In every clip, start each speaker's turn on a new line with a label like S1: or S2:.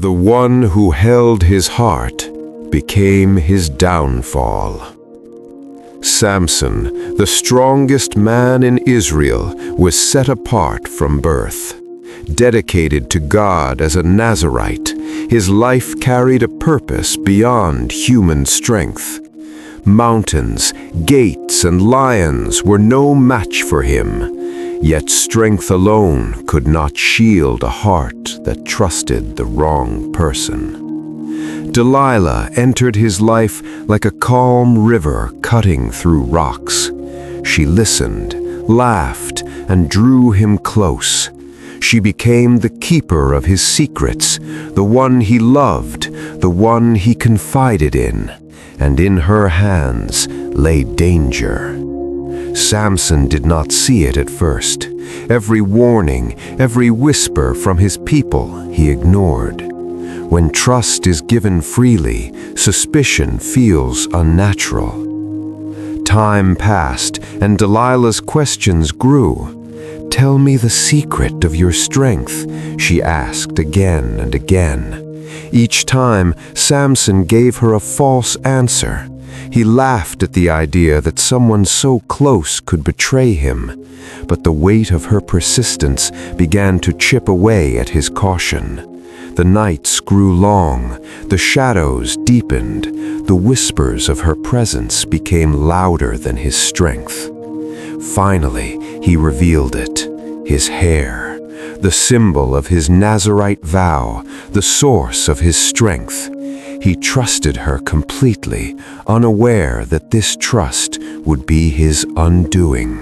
S1: The one who held his heart became his downfall. Samson, the strongest man in Israel, was set apart from birth. Dedicated to God as a Nazirite, his life carried a purpose beyond human strength. Mountains, gates, and lions were no match for him, yet strength alone could not shield a heart that trusted the wrong person. Delilah entered his life like a calm river cutting through rocks. She listened, laughed, and drew him close. She became the keeper of his secrets, the one he loved, the one he confided in, and in her hands lay danger. Samson did not see it at first. Every warning, every whisper from his people he ignored. When trust is given freely, suspicion feels unnatural. Time passed, and Delilah's questions grew. "Tell me the secret of your strength," she asked again and again. Each time, Samson gave her a false answer. He laughed at the idea that someone so close could betray him, but the weight of her persistence began to chip away at his caution. The nights grew long, the shadows deepened, the whispers of her presence became louder than his strength. Finally, he revealed it, his hair, the symbol of his Nazirite vow, the source of his strength. He trusted her completely, unaware that this trust would be his undoing.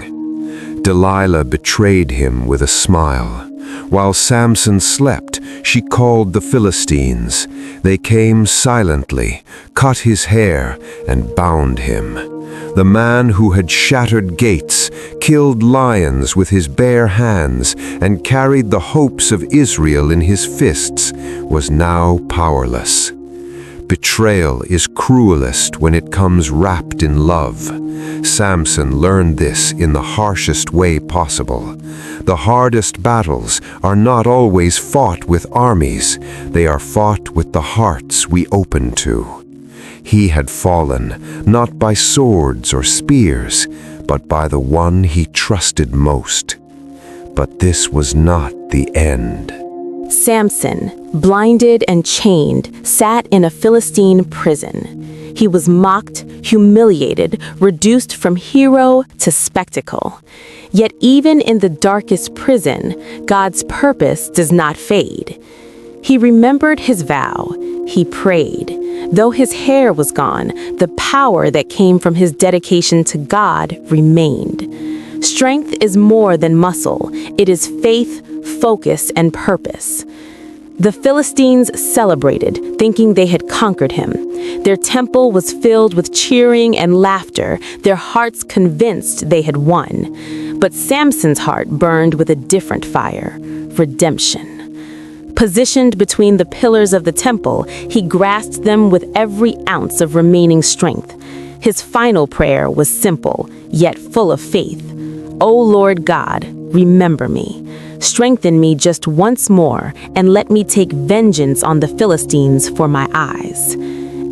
S1: Delilah betrayed him with a smile. While Samson slept, she called the Philistines. They came silently, cut his hair, and bound him. The man who had shattered gates, killed lions with his bare hands, and carried the hopes of Israel in his fists, was now powerless. Betrayal is cruelest when it comes wrapped in love. Samson learned this in the harshest way possible. The hardest battles are not always fought with armies. They are fought with the hearts we open to. He had fallen, not by swords or spears, but by the one he trusted most. But this was not the end.
S2: Samson, blinded and chained, sat in a Philistine prison. He was mocked, humiliated, reduced from hero to spectacle. Yet even in the darkest prison, God's purpose does not fade. He remembered his vow. He prayed. Though his hair was gone, the power that came from his dedication to God remained. Strength is more than muscle. It is faith, focus, and purpose. The Philistines celebrated, thinking they had conquered him. Their temple was filled with cheering and laughter, their hearts convinced they had won. But Samson's heart burned with a different fire: redemption. Positioned between the pillars of the temple, he grasped them with every ounce of remaining strength. His final prayer was simple, yet full of faith. "O Lord God, remember me. Strengthen me just once more, and let me take vengeance on the Philistines for my eyes."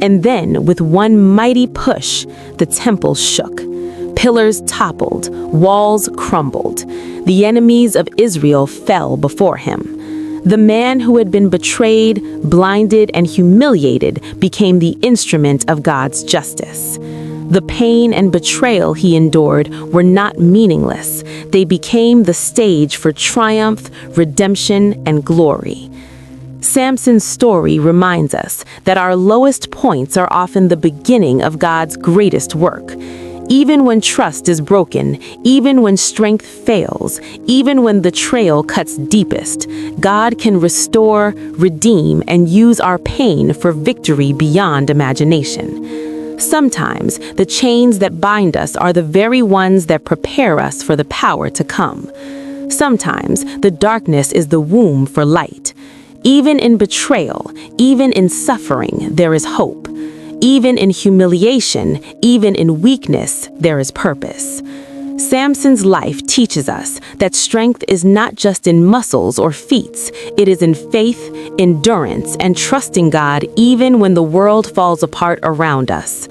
S2: And then, with one mighty push, the temple shook. Pillars toppled, walls crumbled. The enemies of Israel fell before him. The man who had been betrayed, blinded, and humiliated became the instrument of God's justice. The pain and betrayal he endured were not meaningless. They became the stage for triumph, redemption, and glory. Samson's story reminds us that our lowest points are often the beginning of God's greatest work. Even when trust is broken, even when strength fails, even when the trail cuts deepest, God can restore, redeem, and use our pain for victory beyond imagination. Sometimes, the chains that bind us are the very ones that prepare us for the power to come. Sometimes, the darkness is the womb for light. Even in betrayal, even in suffering, there is hope. Even in humiliation, even in weakness, there is purpose. Samson's life teaches us that strength is not just in muscles or feats, it is in faith, endurance, and trusting God even when the world falls apart around us.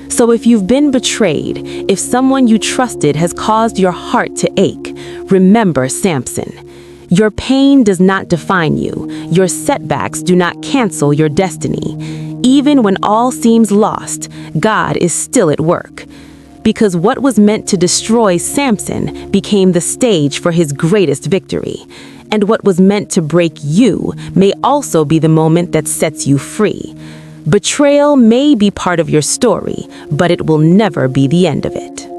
S2: So if you've been betrayed, if someone you trusted has caused your heart to ache, remember Samson. Your pain does not define you. Your setbacks do not cancel your destiny. Even when all seems lost, God is still at work. Because what was meant to destroy Samson became the stage for his greatest victory. And what was meant to break you may also be the moment that sets you free. Betrayal may be part of your story, but it will never be the end of it.